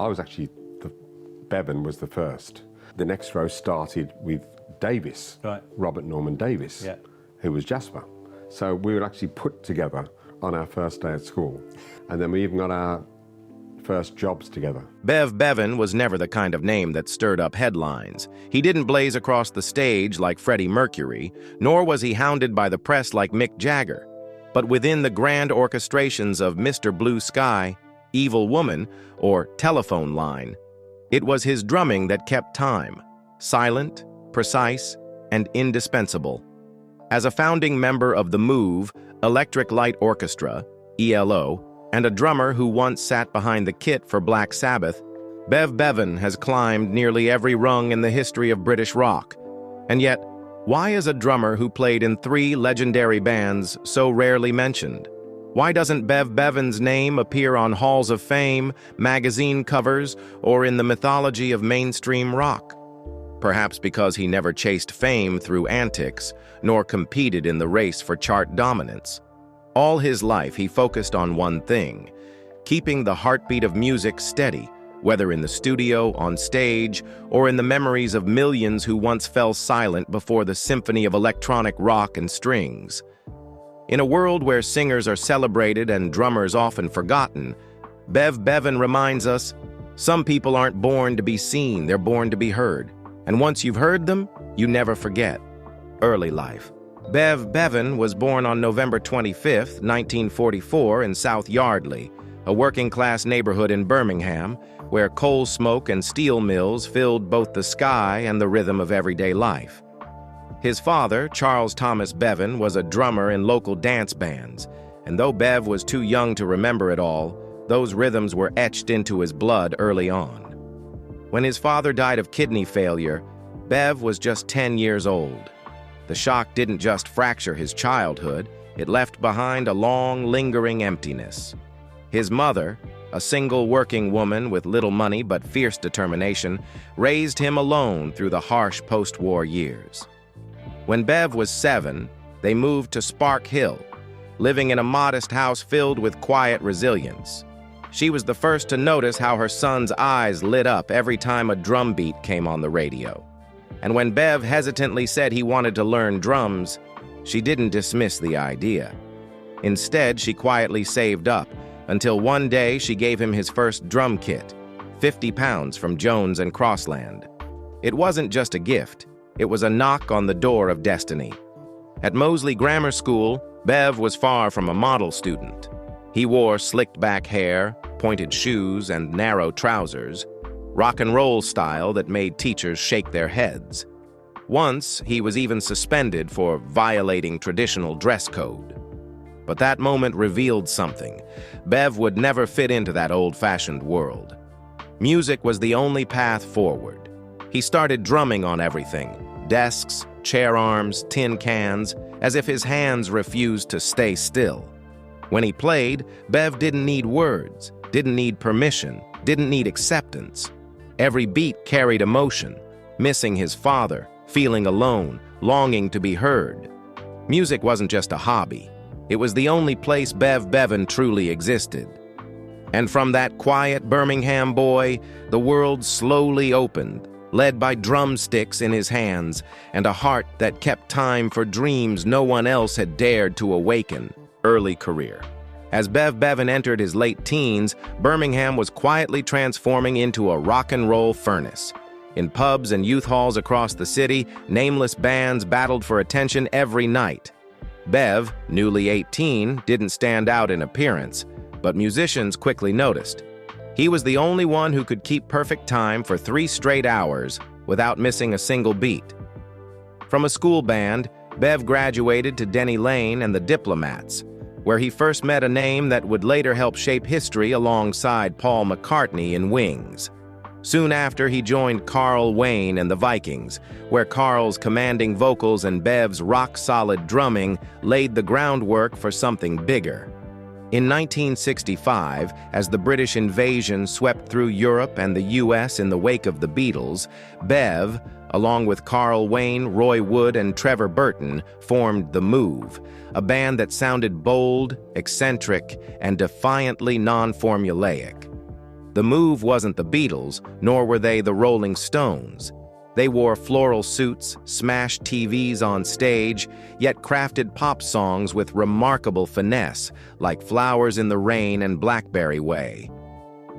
I was actually, Bevan was the first. The next row started with Davis, right. Robert Norman Davis, yeah. who was Jasper. So we were actually put together on our first day at school. And then we even got our first jobs together. Bev Bevan was never the kind of name that stirred up headlines. He didn't blaze across the stage like Freddie Mercury, nor was he hounded by the press like Mick Jagger. But within the grand orchestrations of Mr. Blue Sky, Evil Woman, or Telephone Line, it was his drumming that kept time, silent, precise, and indispensable. As a founding member of the Move, Electric Light Orchestra, ELO, and a drummer who once sat behind the kit for Black Sabbath, Bev Bevan has climbed nearly every rung in the history of British rock. And yet, why is a drummer who played in 3 legendary bands so rarely mentioned? Why doesn't Bev Bevan's name appear on halls of fame, magazine covers, or in the mythology of mainstream rock? Perhaps because he never chased fame through antics, nor competed in the race for chart dominance. All his life he focused on one thing, keeping the heartbeat of music steady, whether in the studio, on stage, or in the memories of millions who once fell silent before the symphony of electronic rock and strings. In a world where singers are celebrated and drummers often forgotten, Bev Bevan reminds us, some people aren't born to be seen, they're born to be heard. And once you've heard them, you never forget. Early life. Bev Bevan was born on November 25, 1944 in South Yardley, a working-class neighborhood in Birmingham, where coal smoke and steel mills filled both the sky and the rhythm of everyday life. His father, Charles Thomas Bevan, was a drummer in local dance bands, and though Bev was too young to remember it all, those rhythms were etched into his blood early on. When his father died of kidney failure, Bev was just 10 years old. The shock didn't just fracture his childhood, it left behind a long, lingering emptiness. His mother, a single working woman with little money but fierce determination, raised him alone through the harsh post-war years. When Bev was 7, they moved to Spark Hill, living in a modest house filled with quiet resilience. She was the first to notice how her son's eyes lit up every time a drum beat came on the radio. And when Bev hesitantly said he wanted to learn drums, she didn't dismiss the idea. Instead, she quietly saved up, until one day she gave him his first drum kit, 50 pounds from Jones and Crossland. It wasn't just a gift, it was a knock on the door of destiny. At Moseley Grammar School, Bev was far from a model student. He wore slicked-back hair, pointed shoes, and narrow trousers, rock and roll style that made teachers shake their heads. Once, he was even suspended for violating traditional dress code. But that moment revealed something. Bev would never fit into that old-fashioned world. Music was the only path forward. He started drumming on everything, desks, chair arms, tin cans, as if his hands refused to stay still. When he played, Bev didn't need words, didn't need permission, didn't need acceptance. Every beat carried emotion, missing his father, feeling alone, longing to be heard. Music wasn't just a hobby. It was the only place Bev Bevan truly existed. And from that quiet Birmingham boy, the world slowly opened, led by drumsticks in his hands and a heart that kept time for dreams no one else had dared to awaken. Early career. As Bev Bevan entered his late teens, Birmingham was quietly transforming into a rock and roll furnace. In pubs and youth halls across the city, nameless bands battled for attention every night. Bev, newly 18, didn't stand out in appearance, but musicians quickly noticed. He was the only one who could keep perfect time for 3 straight hours without missing a single beat. From a school band, Bev graduated to Denny Lane and the Diplomats, where he first met a name that would later help shape history alongside Paul McCartney in Wings. Soon after, he joined Carl Wayne and the Vikings, where Carl's commanding vocals and Bev's rock-solid drumming laid the groundwork for something bigger. In 1965, as the British invasion swept through Europe and the US in the wake of the Beatles, Bev, along with Carl Wayne, Roy Wood, and Trevor Burton, formed The Move, a band that sounded bold, eccentric, and defiantly non-formulaic. The Move wasn't the Beatles, nor were they the Rolling Stones. They wore floral suits, smashed TVs on stage, yet crafted pop songs with remarkable finesse, like Flowers in the Rain and Blackberry Way.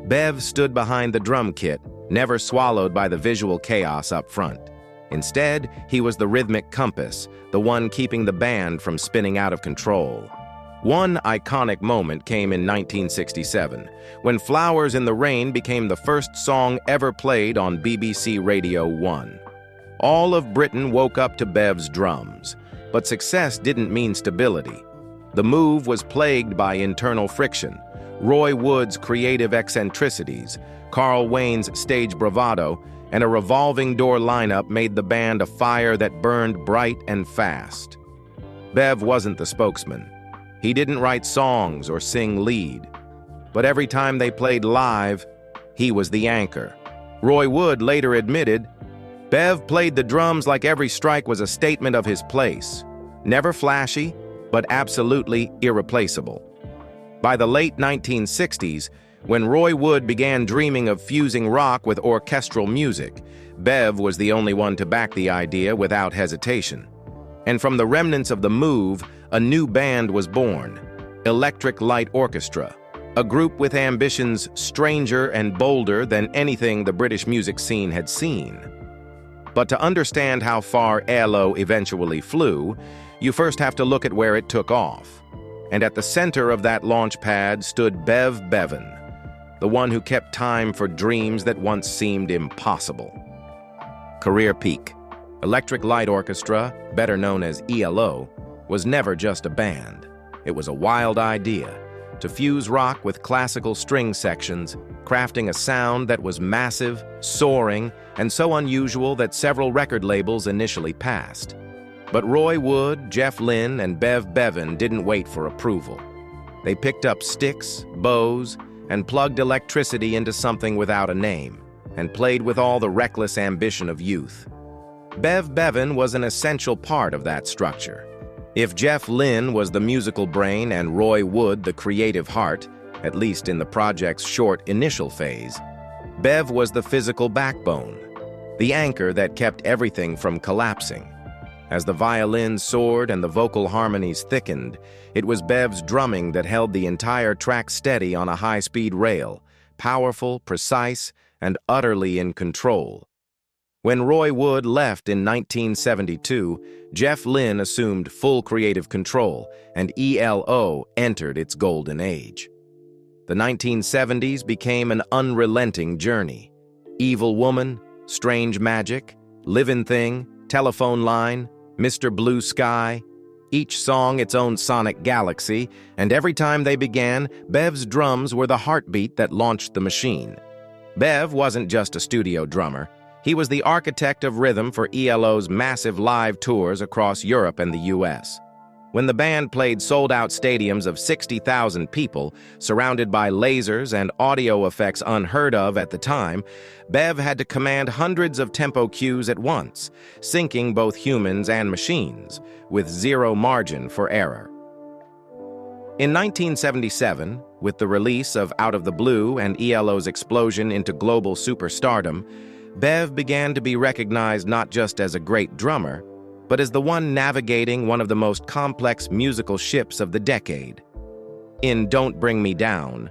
Bev stood behind the drum kit, never swallowed by the visual chaos up front. Instead, he was the rhythmic compass, the one keeping the band from spinning out of control. One iconic moment came in 1967, when Flowers in the Rain became the first song ever played on BBC Radio 1. All of Britain woke up to Bev's drums, but success didn't mean stability. The Move was plagued by internal friction. Roy Wood's creative eccentricities, Carl Wayne's stage bravado, and a revolving door lineup made the band a fire that burned bright and fast. Bev wasn't the spokesman. He didn't write songs or sing lead. But every time they played live, he was the anchor. Roy Wood later admitted, "Bev played the drums like every strike was a statement of his place. Never flashy, but absolutely irreplaceable." By the late 1960s, when Roy Wood began dreaming of fusing rock with orchestral music, Bev was the only one to back the idea without hesitation. And from the remnants of the Move, a new band was born, Electric Light Orchestra, a group with ambitions stranger and bolder than anything the British music scene had seen. But to understand how far ELO eventually flew, you first have to look at where it took off. And at the center of that launch pad stood Bev Bevan, the one who kept time for dreams that once seemed impossible. Career peak. Electric Light Orchestra, better known as ELO, was never just a band. It was a wild idea to fuse rock with classical string sections, crafting a sound that was massive, soaring, and so unusual that several record labels initially passed. But Roy Wood, Jeff Lynne, and Bev Bevan didn't wait for approval. They picked up sticks, bows, and plugged electricity into something without a name, and played with all the reckless ambition of youth. Bev Bevan was an essential part of that structure. If Jeff Lynne was the musical brain and Roy Wood the creative heart, at least in the project's short initial phase, Bev was the physical backbone, the anchor that kept everything from collapsing. As the violins soared and the vocal harmonies thickened, it was Bev's drumming that held the entire track steady on a high-speed rail, powerful, precise, and utterly in control. When Roy Wood left in 1972, Jeff Lynne assumed full creative control, and ELO entered its golden age. The 1970s became an unrelenting journey. Evil Woman, Strange Magic, Livin' Thing, Telephone Line, Mr. Blue Sky, each song its own sonic galaxy, and every time they began, Bev's drums were the heartbeat that launched the machine. Bev wasn't just a studio drummer. He was the architect of rhythm for ELO's massive live tours across Europe and the US. When the band played sold-out stadiums of 60,000 people, surrounded by lasers and audio effects unheard of at the time, Bev had to command hundreds of tempo cues at once, syncing both humans and machines, with zero margin for error. In 1977, with the release of Out of the Blue and ELO's explosion into global superstardom, Bev began to be recognized not just as a great drummer, but as the one navigating one of the most complex musical ships of the decade. In Don't Bring Me Down,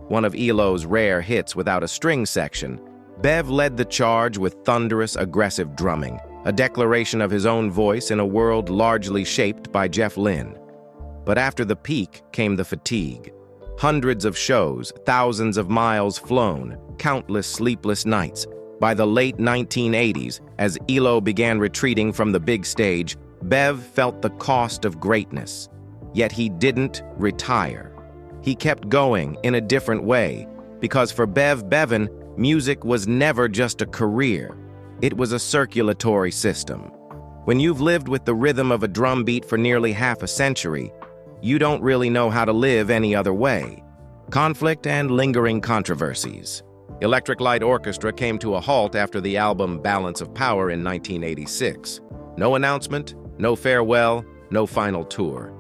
one of ELO's rare hits without a string section, Bev led the charge with thunderous, aggressive drumming, a declaration of his own voice in a world largely shaped by Jeff Lynne. But after the peak came the fatigue. Hundreds of shows, thousands of miles flown, countless sleepless nights. By the late 1980s, as ELO began retreating from the big stage, Bev felt the cost of greatness. Yet he didn't retire. He kept going in a different way, because for Bev Bevan, music was never just a career. It was a circulatory system. When you've lived with the rhythm of a drum beat for nearly half a century, you don't really know how to live any other way. Conflict and lingering controversies. Electric Light Orchestra came to a halt after the album Balance of Power in 1986. No announcement, no farewell, no final tour.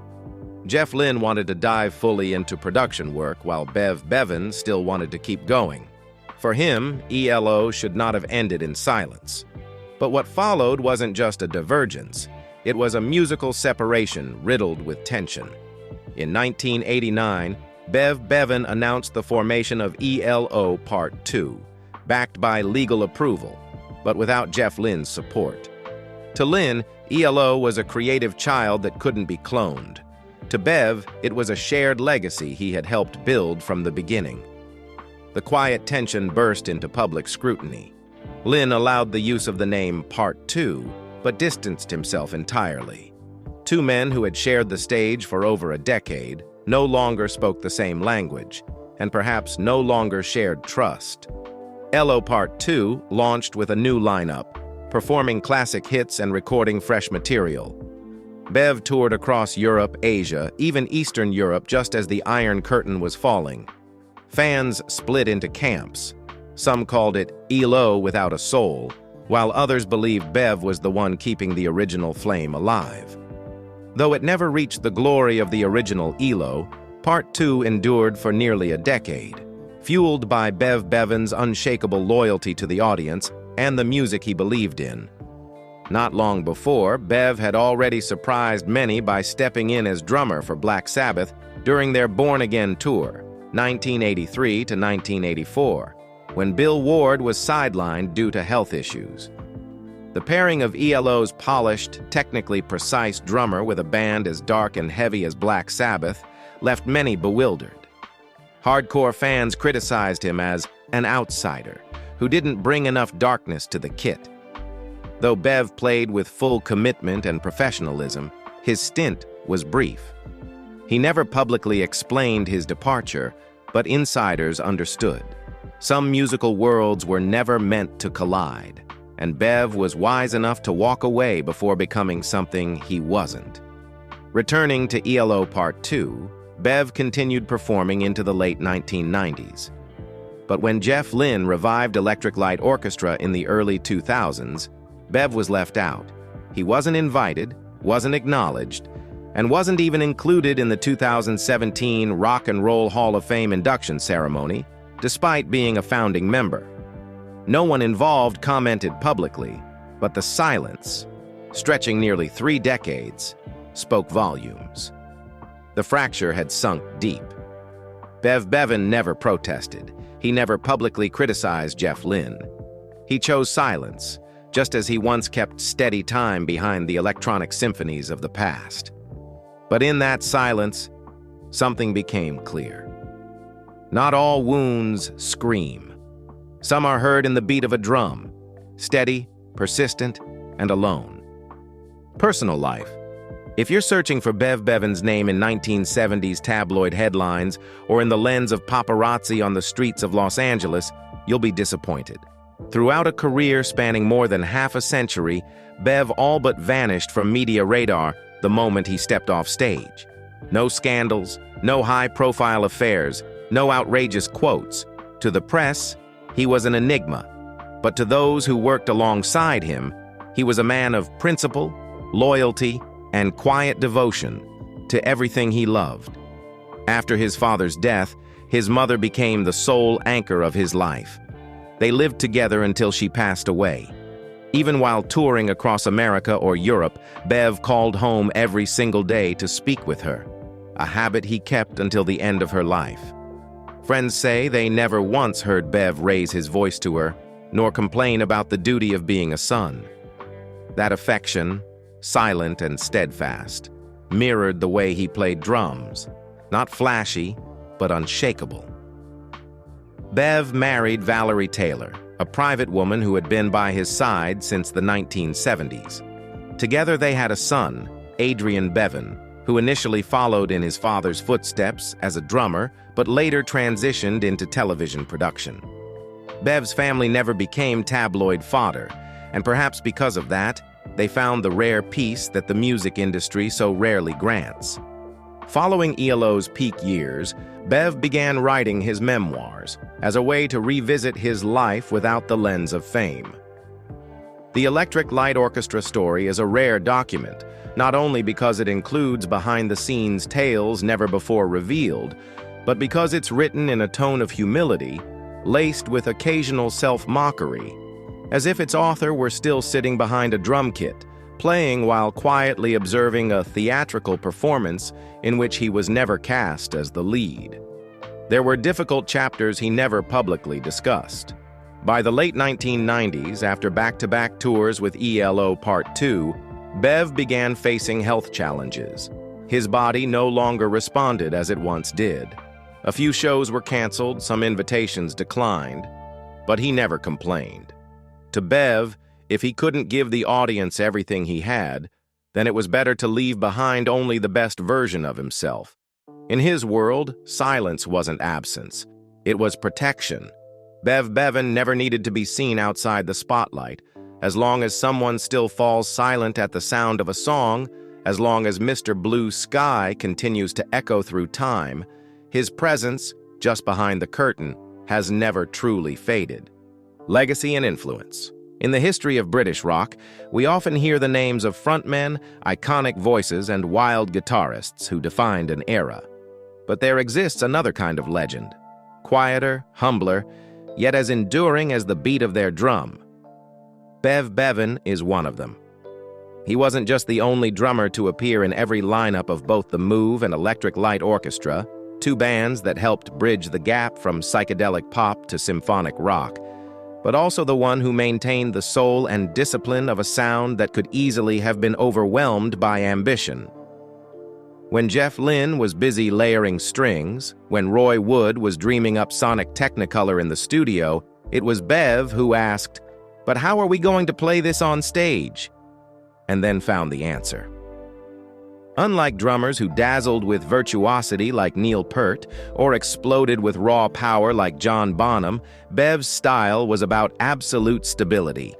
Jeff Lynne wanted to dive fully into production work while Bev Bevan still wanted to keep going. For him, ELO should not have ended in silence. But what followed wasn't just a divergence. It was a musical separation riddled with tension. In 1989, Bev Bevan announced the formation of ELO Part 2, backed by legal approval, but without Jeff Lynne's support. To Lynne, ELO was a creative child that couldn't be cloned. To Bev, it was a shared legacy he had helped build from the beginning. The quiet tension burst into public scrutiny. Lynne allowed the use of the name Part 2, but distanced himself entirely. Two men who had shared the stage for over a decade no longer spoke the same language, and perhaps no longer shared trust. ELO Part 2 launched with a new lineup, performing classic hits and recording fresh material. Bev toured across Europe, Asia, even Eastern Europe just as the Iron Curtain was falling. Fans split into camps. Some called it ELO without a soul, while others believed Bev was the one keeping the original flame alive. Though it never reached the glory of the original ELO, Part 2 endured for nearly a decade, fueled by Bev Bevan's unshakable loyalty to the audience and the music he believed in. Not long before, Bev had already surprised many by stepping in as drummer for Black Sabbath during their Born Again tour, 1983 to 1984, when Bill Ward was sidelined due to health issues. The pairing of ELO's polished, technically precise drummer with a band as dark and heavy as Black Sabbath left many bewildered. Hardcore fans criticized him as an outsider who didn't bring enough darkness to the kit. Though Bev played with full commitment and professionalism, his stint was brief. He never publicly explained his departure, but insiders understood. Some musical worlds were never meant to collide, and Bev was wise enough to walk away before becoming something he wasn't. Returning to ELO Part 2, Bev continued performing into the late 1990s. But when Jeff Lynne revived Electric Light Orchestra in the early 2000s, Bev was left out. He wasn't invited, wasn't acknowledged, and wasn't even included in the 2017 Rock and Roll Hall of Fame induction ceremony, despite being a founding member. No one involved commented publicly, but the silence, stretching nearly 3 decades, spoke volumes. The fracture had sunk deep. Bev Bevan never protested. He never publicly criticized Jeff Lynne. He chose silence, just as he once kept steady time behind the electronic symphonies of the past. But in that silence, something became clear. Not all wounds scream. Some are heard in the beat of a drum, steady, persistent, and alone. Personal life. If you're searching for Bev Bevan's name in 1970s tabloid headlines or in the lens of paparazzi on the streets of Los Angeles, you'll be disappointed. Throughout a career spanning more than half a century, Bev all but vanished from media radar the moment he stepped off stage. No scandals, no high-profile affairs, no outrageous quotes. To the press, he was an enigma. But to those who worked alongside him, he was a man of principle, loyalty, and quiet devotion to everything he loved. After his father's death, his mother became the sole anchor of his life. They lived together until she passed away. Even while touring across America or Europe, Bev called home every single day to speak with her, a habit he kept until the end of her life. Friends say they never once heard Bev raise his voice to her, nor complain about the duty of being a son. That affection, silent and steadfast, mirrored the way he played drums, not flashy, but unshakable. Bev married Valerie Taylor, a private woman who had been by his side since the 1970s. Together they had a son, Adrian Bevan, who initially followed in his father's footsteps as a drummer, but later transitioned into television production. Bev's family never became tabloid fodder, and perhaps because of that, they found the rare peace that the music industry so rarely grants. Following ELO's peak years, Bev began writing his memoirs as a way to revisit his life without the lens of fame. The Electric Light Orchestra story is a rare document, not only because it includes behind-the-scenes tales never before revealed, but because it's written in a tone of humility laced with occasional self-mockery, as if its author were still sitting behind a drum kit, playing while quietly observing a theatrical performance in which he was never cast as the lead. There were difficult chapters he never publicly discussed. By the late 1990s, after back-to-back tours with ELO Part 2, Bev began facing health challenges. His body no longer responded as it once did. A few shows were canceled, some invitations declined, but he never complained. To Bev, if he couldn't give the audience everything he had, then it was better to leave behind only the best version of himself. In his world, silence wasn't absence. It was protection. Bev Bevan never needed to be seen outside the spotlight. As long as someone still falls silent at the sound of a song, as long as Mr. Blue Sky continues to echo through time, his presence, just behind the curtain, has never truly faded. Legacy and influence. In the history of British rock, we often hear the names of frontmen, iconic voices, and wild guitarists who defined an era. But there exists another kind of legend, quieter, humbler, yet as enduring as the beat of their drum. Bev Bevan is one of them. He wasn't just the only drummer to appear in every lineup of both the Move and Electric Light Orchestra, two bands that helped bridge the gap from psychedelic pop to symphonic rock, but also the one who maintained the soul and discipline of a sound that could easily have been overwhelmed by ambition. When Jeff Lynne was busy layering strings, when Roy Wood was dreaming up sonic technicolor in the studio, it was Bev who asked, "But how are we going to play this on stage?" and then found the answer. Unlike drummers who dazzled with virtuosity like Neil Peart or exploded with raw power like John Bonham, Bev's style was about absolute stability.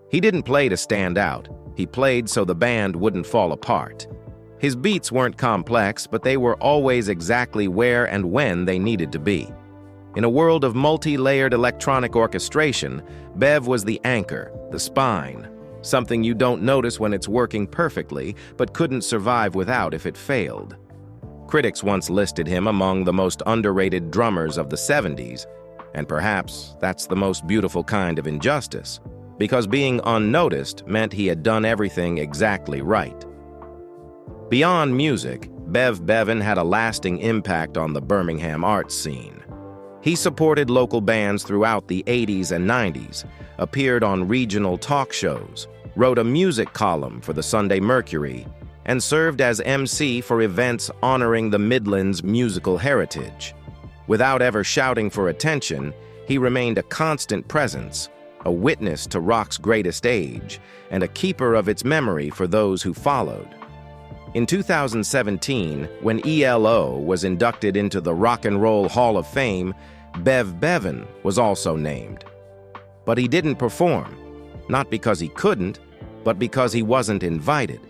He didn't play to stand out. He played so the band wouldn't fall apart. His beats weren't complex, but they were always exactly where and when they needed to be. In a world of multi-layered electronic orchestration, Bev was the anchor, the spine, something you don't notice when it's working perfectly, but couldn't survive without if it failed. Critics once listed him among the most underrated drummers of the 70s, and perhaps that's the most beautiful kind of injustice, because being unnoticed meant he had done everything exactly right. Beyond music, Bev Bevan had a lasting impact on the Birmingham arts scene. He supported local bands throughout the 80s and 90s, appeared on regional talk shows, wrote a music column for the Sunday Mercury, and served as MC for events honoring the Midlands' musical heritage. Without ever shouting for attention, he remained a constant presence, a witness to rock's greatest age, and a keeper of its memory for those who followed. In 2017, when ELO was inducted into the Rock and Roll Hall of Fame, Bev Bevan was also named. But he didn't perform, not because he couldn't, but because he wasn't invited.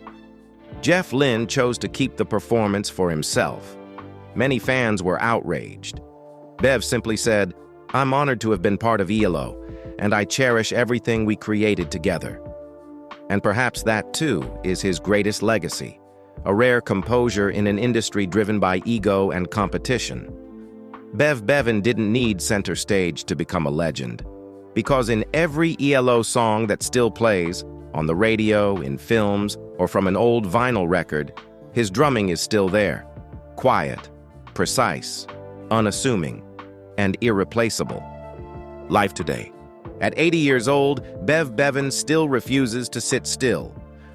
Jeff Lynne chose to keep the performance for himself. Many fans were outraged. Bev simply said, "I'm honored to have been part of ELO, and I cherish everything we created together." And perhaps that, too, is his greatest legacy. A rare composure in an industry driven by ego and competition. Bev Bevan didn't need center stage to become a legend, because in every ELO song that still plays, on the radio, in films, or from an old vinyl record, his drumming is still there. Quiet, precise, unassuming, and irreplaceable. Life today. At 80 years old, Bev Bevan still refuses to sit still.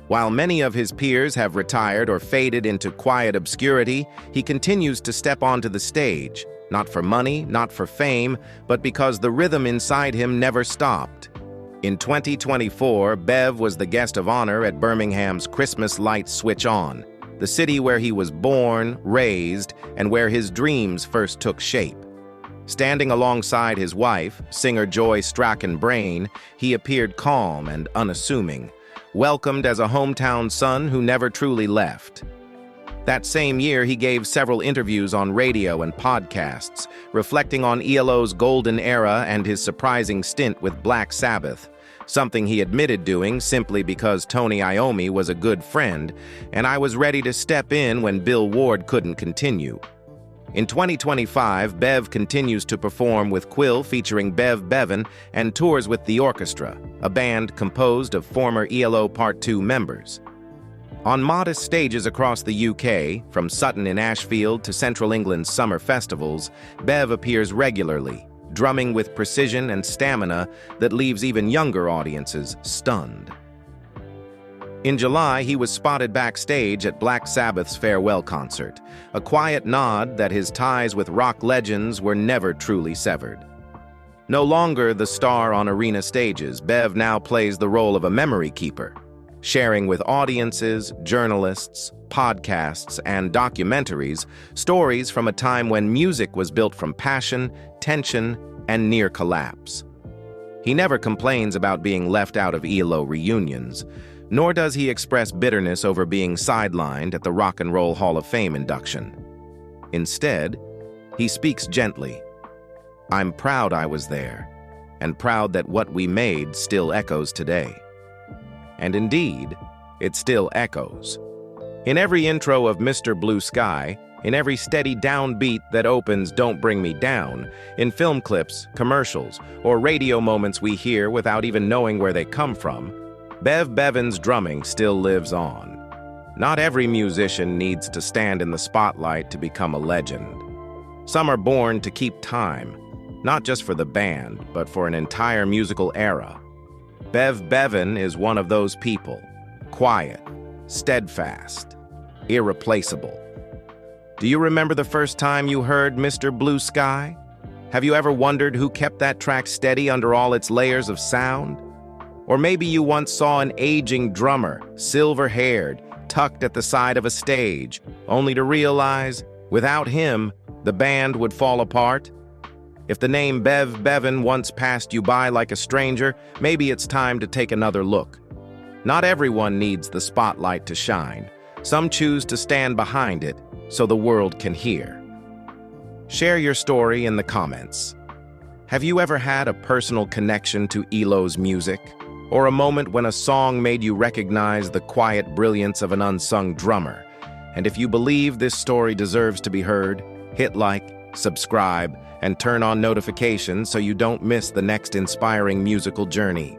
While many of his peers have retired or faded into quiet obscurity, he continues to step onto the stage, not for money, not for fame, but because the rhythm inside him never stopped. In 2024, Bev was the guest of honor at Birmingham's Christmas Lights Switch On, the city where he was born, raised, and where his dreams first took shape. Standing alongside his wife, singer Joy Strachan-Brain, he appeared calm and unassuming, welcomed as a hometown son who never truly left. That same year, he gave several interviews on radio and podcasts, reflecting on ELO's golden era and his surprising stint with Black Sabbath, something he admitted doing simply because Tony Iommi was a good friend, and I was ready to step in when Bill Ward couldn't continue. In 2025, Bev continues to perform with Quill featuring Bev Bevan and tours with the Orchestra, a band composed of former ELO Part 2 members. On modest stages across the UK, from Sutton in Ashfield to Central England's summer festivals, Bev appears regularly, drumming with precision and stamina that leaves even younger audiences stunned. In July, he was spotted backstage at Black Sabbath's farewell concert, a quiet nod that his ties with rock legends were never truly severed. No longer the star on arena stages, Bev now plays the role of a memory keeper, sharing with audiences, journalists, podcasts, and documentaries stories from a time when music was built from passion, tension, and near collapse. He never complains about being left out of ELO reunions, nor does he express bitterness over being sidelined at the Rock and Roll Hall of Fame induction. Instead, he speaks gently. "I'm proud I was there, and proud that what we made still echoes today." And indeed, it still echoes. In every intro of Mr. Blue Sky, in every steady downbeat that opens Don't Bring Me Down, in film clips, commercials, or radio moments we hear without even knowing where they come from, Bev Bevan's drumming still lives on. Not every musician needs to stand in the spotlight to become a legend. Some are born to keep time, not just for the band, but for an entire musical era. Bev Bevan is one of those people, quiet, steadfast, irreplaceable. Do you remember the first time you heard Mr. Blue Sky? Have you ever wondered who kept that track steady under all its layers of sound? Or maybe you once saw an aging drummer, silver-haired, tucked at the side of a stage, only to realize, without him, the band would fall apart? If the name Bev Bevan once passed you by like a stranger, maybe it's time to take another look. Not everyone needs the spotlight to shine. Some choose to stand behind it so the world can hear. Share your story in the comments. Have you ever had a personal connection to ELO's music? Or a moment when a song made you recognize the quiet brilliance of an unsung drummer? And if you believe this story deserves to be heard, hit like, subscribe, and turn on notifications so you don't miss the next inspiring musical journey.